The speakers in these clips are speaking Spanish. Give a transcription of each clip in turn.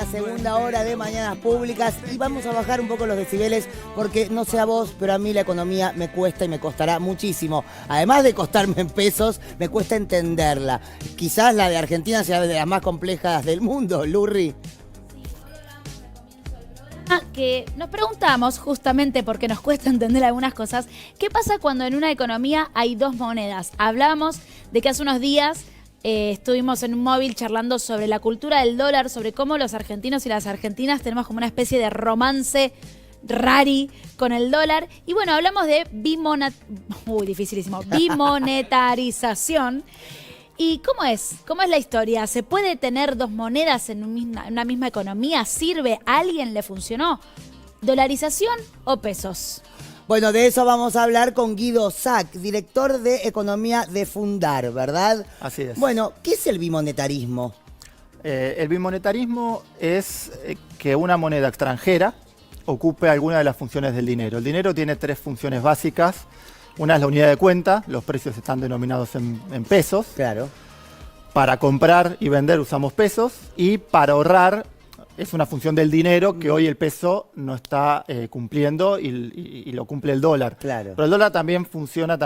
la segunda hora de Mañanas Públicas y vamos a bajar un poco los decibeles porque no sé a vos, pero a mí la economía me cuesta y me costará muchísimo. Además de costarme en pesos, me cuesta entenderla. Quizás la de Argentina sea de las más complejas del mundo, Lurri. Que nos preguntamos, justamente porque nos cuesta entender algunas cosas, ¿qué pasa cuando en una economía hay dos monedas? Hablábamos de que hace unos días estuvimos en un móvil charlando sobre la cultura del dólar, sobre cómo los argentinos y las argentinas tenemos como una especie de romance rari con el dólar. Y bueno, hablamos de bimonetarización. ¿Y cómo es? ¿Cómo es la historia? ¿Se puede tener dos monedas en una misma economía? ¿Sirve? ¿A alguien le funcionó? ¿Dolarización o pesos? Bueno, de eso vamos a hablar con Guido Sack, director de Economía de Fundar, ¿verdad? Así es. Bueno, ¿qué es el bimonetarismo? El bimonetarismo es que una moneda extranjera ocupe alguna de las funciones del dinero. El dinero tiene tres funciones básicas. Una es la unidad de cuenta, los precios están denominados en pesos. Claro. Para comprar y vender usamos pesos y para ahorrar es una función del dinero que hoy el peso no está cumpliendo y lo cumple el dólar. Claro. Pero el dólar también funciona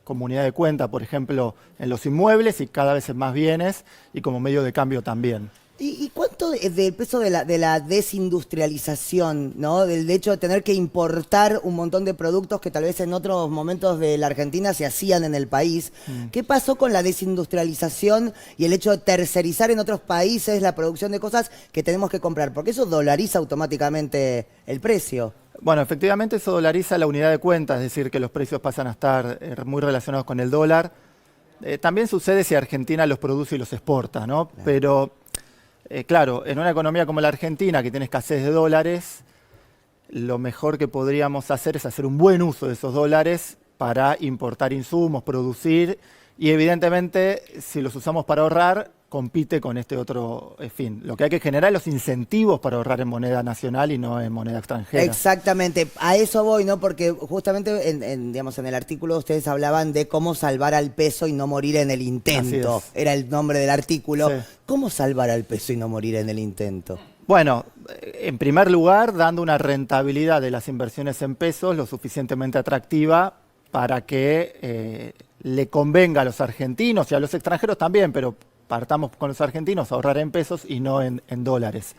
como unidad de cuenta, por ejemplo, en los inmuebles y cada vez en más bienes y como medio de cambio también. ¿Y cuánto del peso de la desindustrialización, ¿no? Del hecho de tener que importar un montón de productos que tal vez en otros momentos de la Argentina se hacían en el país? ¿Qué pasó con la desindustrialización y el hecho de tercerizar en otros países la producción de cosas que tenemos que comprar? Porque eso dolariza automáticamente el precio. Bueno, efectivamente eso dolariza la unidad de cuenta, es decir, que los precios pasan a estar muy relacionados con el dólar. También sucede si Argentina los produce y los exporta, ¿no? Claro. Pero claro, en una economía como la Argentina, que tiene escasez de dólares, lo mejor que podríamos hacer es hacer un buen uso de esos dólares para importar insumos, producir, y evidentemente, si los usamos para ahorrar, compite con este otro fin. Lo que hay que generar es los incentivos para ahorrar en moneda nacional y no en moneda extranjera. Exactamente, a eso voy, ¿no? Porque justamente digamos, en el artículo ustedes hablaban de cómo salvar al peso y no morir en el intento. Era el nombre del artículo. Sí. ¿Cómo salvar al peso y no morir en el intento? Bueno, en primer lugar, dando una rentabilidad de las inversiones en pesos lo suficientemente atractiva para que le convenga a los argentinos y a los extranjeros también, pero partamos con los argentinos, ahorrar en pesos y no en dólares.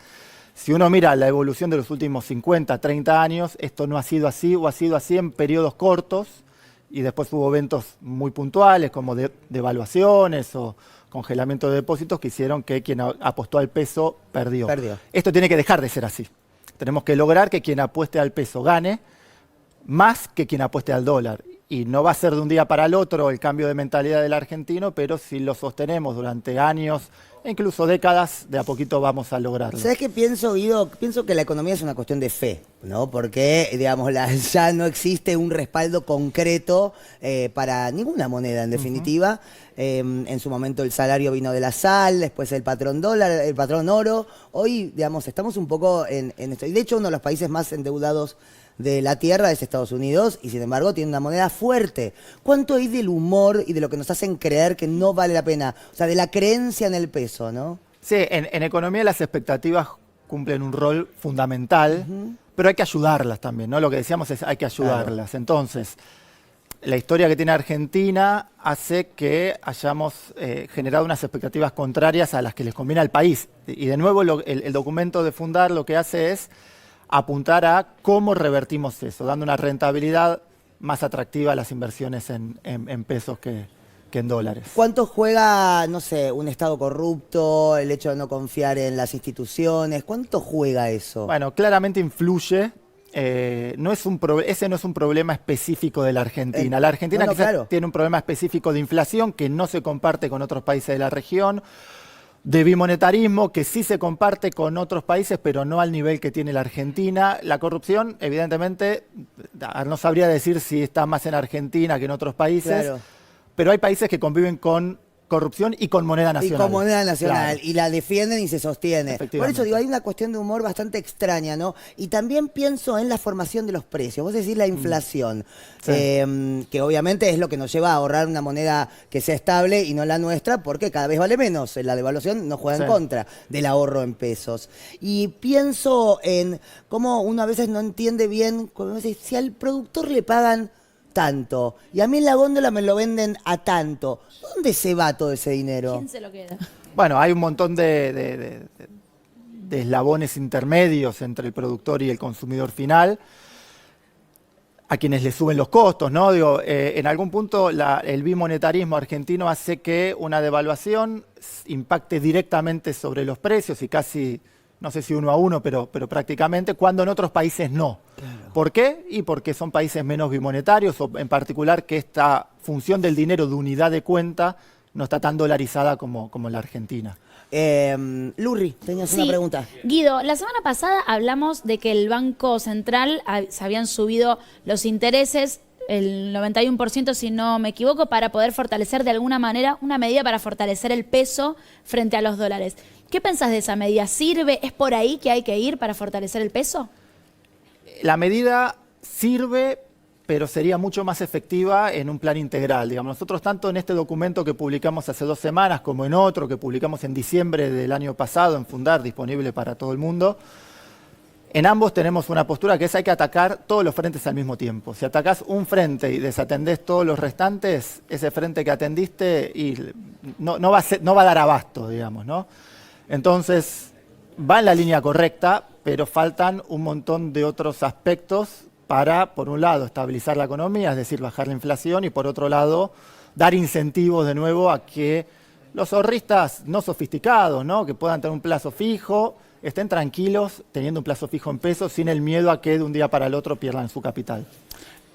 Si uno mira la evolución de los últimos 50, 30 años, esto no ha sido así o ha sido así en periodos cortos y después hubo eventos muy puntuales como devaluaciones o congelamiento de depósitos que hicieron que quien apostó al peso perdió. Esto tiene que dejar de ser así. Tenemos que lograr que quien apueste al peso gane más que quien apueste al dólar. Y no va a ser de un día para el otro el cambio de mentalidad del argentino, pero si lo sostenemos durante años e incluso décadas, de a poquito vamos a lograrlo. ¿Sabes qué pienso, Guido? Pienso que la economía es una cuestión de fe, ¿no? Porque, digamos, ya no existe un respaldo concreto para ninguna moneda, en definitiva. En su momento el salario vino de la sal, después el patrón dólar, el patrón oro. Hoy, digamos, estamos un poco en esto. Y de hecho, uno de los países más endeudados de la tierra es Estados Unidos y sin embargo tiene una moneda fuerte. ¿Cuánto hay del humor y de lo que nos hacen creer que no vale la pena? O sea, de la creencia en el peso, ¿no? Sí, en economía las expectativas cumplen un rol fundamental, pero hay que ayudarlas también, ¿no? Lo que decíamos es hay que ayudarlas. Claro. Entonces, la historia que tiene Argentina hace que hayamos generado unas expectativas contrarias a las que les conviene al país. Y de nuevo el documento de Fundar lo que hace es apuntar a cómo revertimos eso, dando una rentabilidad más atractiva a las inversiones en pesos que en dólares. ¿Cuánto juega, no sé, un Estado corrupto, el hecho de no confiar en las instituciones? ¿Cuánto juega eso? Bueno, claramente influye. Ese no es un problema específico de la Argentina. La Argentina quizás tiene un problema específico de inflación que no se comparte con otros países de la región, de bimonetarismo que sí se comparte con otros países, pero no al nivel que tiene la Argentina. La corrupción, evidentemente, no sabría decir si está más en Argentina que en otros países, pero hay países que conviven con corrupción y con moneda Y nacional. con moneda nacional. Claro. Y la defienden y se sostiene. Por Efectivamente. eso digo, hay una cuestión de humor bastante extraña, ¿no? Y también pienso en la formación de los precios. Vos decís la inflación, Sí. que obviamente es lo que nos lleva a ahorrar una moneda que sea estable y no la nuestra, porque cada vez vale menos. La devaluación nos juega en Sí. contra del ahorro en pesos. Y pienso en cómo uno a veces no entiende bien, como decís, si al productor le pagan tanto y a mí en la góndola me lo venden a tanto, ¿dónde se va todo ese dinero? ¿Quién se lo queda? Bueno, hay un montón de eslabones intermedios entre el productor y el consumidor final, a quienes le suben los costos, ¿no? Digo, en algún punto el bimonetarismo argentino hace que una devaluación impacte directamente sobre los precios y casi, no sé si 1 a 1, pero prácticamente, cuando en otros países no. Claro. ¿Por qué? Y porque son países menos bimonetarios, o en particular que esta función del dinero de unidad de cuenta no está tan dolarizada como la Argentina. Lurri, tenías Sí. una pregunta. Guido, la semana pasada hablamos de que el Banco Central se habían subido los intereses, el 91% si no me equivoco, para poder fortalecer de alguna manera, una medida para fortalecer el peso frente a los dólares. ¿Qué pensás de esa medida? ¿Sirve? ¿Es por ahí que hay que ir para fortalecer el peso? La medida sirve, pero sería mucho más efectiva en un plan integral. Digamos, nosotros tanto en este documento que publicamos hace 2 semanas como en otro que publicamos en diciembre del año pasado en Fundar, disponible para todo el mundo, en ambos tenemos una postura que es hay que atacar todos los frentes al mismo tiempo. Si atacás un frente y desatendés todos los restantes, ese frente que atendiste no va a dar abasto, digamos, ¿no? Entonces, va en la línea correcta, pero faltan un montón de otros aspectos para, por un lado, estabilizar la economía, es decir, bajar la inflación, y por otro lado, dar incentivos de nuevo a que los ahorristas no sofisticados, ¿no?, que puedan tener un plazo fijo, estén tranquilos teniendo un plazo fijo en pesos sin el miedo a que de un día para el otro pierdan su capital.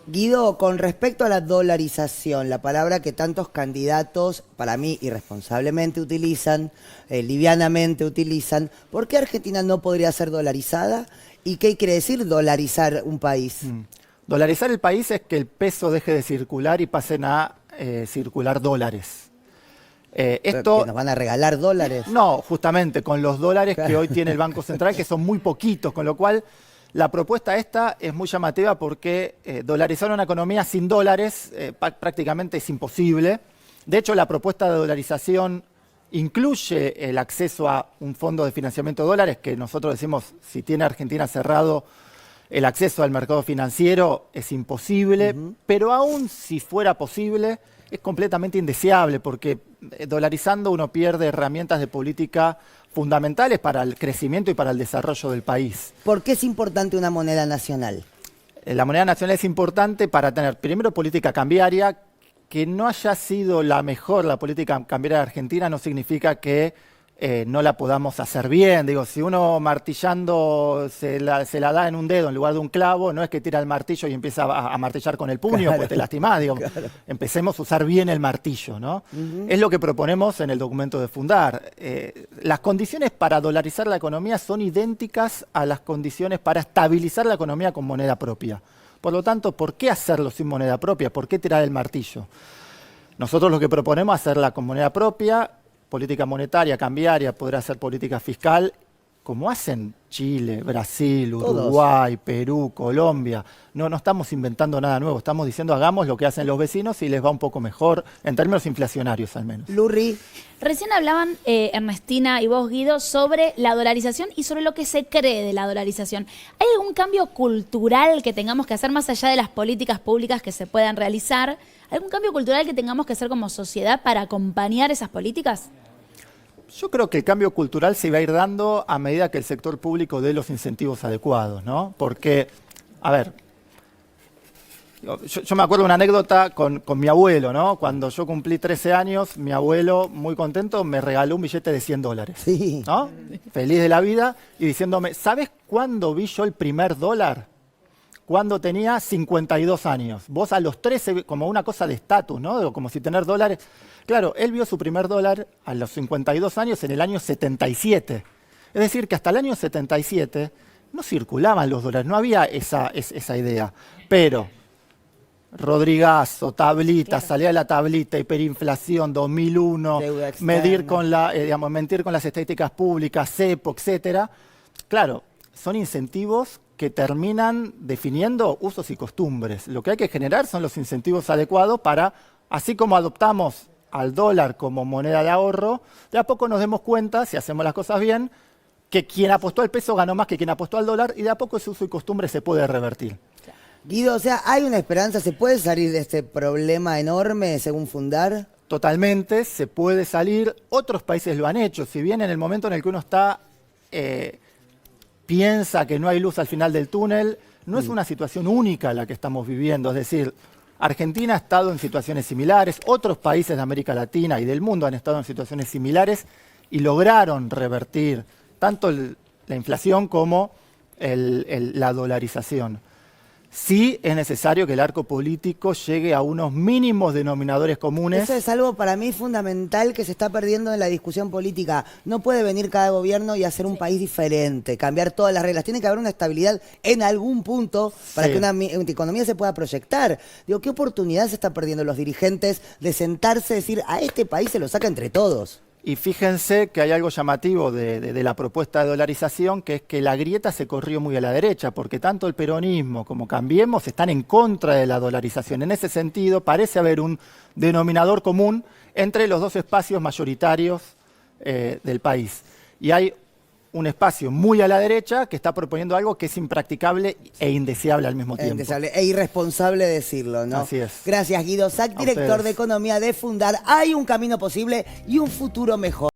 Guido, con respecto a la dolarización, la palabra que tantos candidatos, para mí irresponsablemente utilizan, livianamente utilizan, ¿por qué Argentina no podría ser dolarizada? ¿Y qué quiere decir dolarizar un país? Dolarizar el país es que el peso deje de circular y pasen a circular dólares. Esto ¿Que nos van a regalar dólares? no, justamente con los dólares que Claro. hoy tiene el Banco Central, que son muy poquitos, con lo cual la propuesta esta es muy llamativa porque dolarizar una economía sin dólares prácticamente es imposible. De hecho, la propuesta de dolarización incluye el acceso a un fondo de financiamiento de dólares, que nosotros decimos, si tiene Argentina cerrado el acceso al mercado financiero es imposible, pero aún si fuera posible es completamente indeseable, porque dolarizando uno pierde herramientas de política fundamentales para el crecimiento y para el desarrollo del país. ¿Por qué es importante una moneda nacional? La moneda nacional es importante para tener, primero, política cambiaria. Que no haya sido la mejor la política cambiaria de Argentina no significa que no la podamos hacer bien. Digo, si uno martillando se la da en un dedo en lugar de un clavo, no es que tira el martillo y empieza a martillar con el puño, Claro. pues te lastimás. Digo, Claro. Empecemos a usar bien el martillo, ¿no? Es lo que proponemos en el documento de Fundar. Las condiciones para dolarizar la economía son idénticas a las condiciones para estabilizar la economía con moneda propia. Por lo tanto, ¿por qué hacerlo sin moneda propia? ¿Por qué tirar el martillo? Nosotros lo que proponemos es hacerla con moneda propia, política monetaria, cambiaria, podrá hacer política fiscal, como hacen Chile, Brasil, Todos. Uruguay, Perú, Colombia. No estamos inventando nada nuevo, estamos diciendo hagamos lo que hacen los vecinos y les va un poco mejor, en términos inflacionarios al menos. Lurri, Recién hablaban Ernestina y vos, Guido, sobre la dolarización y sobre lo que se cree de la dolarización. ¿Hay algún cambio cultural que tengamos que hacer más allá de las políticas públicas que se puedan realizar? ¿Algún cambio cultural que tengamos que hacer como sociedad para acompañar esas políticas? Yo creo que el cambio cultural se va a ir dando a medida que el sector público dé los incentivos adecuados, ¿no? Porque, a ver, yo me acuerdo de una anécdota con mi abuelo, ¿no? Cuando yo cumplí 13 años, mi abuelo, muy contento, me regaló un billete de $100, sí. ¿no? Feliz de la vida y diciéndome, ¿sabes cuándo vi yo el primer dólar? Cuando tenía 52 años. Vos a los 13, como una cosa de estatus, ¿no? Digo, como si tener dólares. Claro, él vio su primer dólar a los 52 años en el año 77. Es decir, que hasta el año 77 no circulaban los dólares, no había esa idea. Pero Rodrigazo, tablita, Claro. salía de la tablita, hiperinflación, 2001, Deuda externa. mentir con las estadísticas públicas, cepo, etcétera. Claro, son incentivos que terminan definiendo usos y costumbres. Lo que hay que generar son los incentivos adecuados para, así como adoptamos al dólar como moneda de ahorro, de a poco nos demos cuenta, si hacemos las cosas bien, que quien apostó al peso ganó más que quien apostó al dólar y de a poco ese uso y costumbre se puede revertir. Guido, o sea, ¿hay una esperanza? ¿Se puede salir de este problema enorme según Fundar? Totalmente, se puede salir. Otros países lo han hecho. Si bien en el momento en el que uno está, piensa que no hay luz al final del túnel, no es una situación única la que estamos viviendo. Es decir, Argentina ha estado en situaciones similares, otros países de América Latina y del mundo han estado en situaciones similares y lograron revertir tanto la inflación como la dolarización. Sí es necesario que el arco político llegue a unos mínimos denominadores comunes. Eso es algo para mí fundamental que se está perdiendo en la discusión política. No puede venir cada gobierno y hacer un país diferente, cambiar todas las reglas. Tiene que haber una estabilidad en algún punto para que una economía se pueda proyectar. Digo, ¿qué oportunidad se están perdiendo los dirigentes de sentarse y decir, a este país se lo saca entre todos? Y fíjense que hay algo llamativo de la propuesta de dolarización, que es que la grieta se corrió muy a la derecha, porque tanto el peronismo como Cambiemos están en contra de la dolarización. En ese sentido, parece haber un denominador común entre los dos espacios mayoritarios del país. Y hay un espacio muy a la derecha que está proponiendo algo que es impracticable e indeseable al mismo tiempo. Indeseable e irresponsable decirlo, ¿no? Así es. Gracias, Guido Sac, A director ustedes. de Economía de Fundar. Hay un camino posible y un futuro mejor.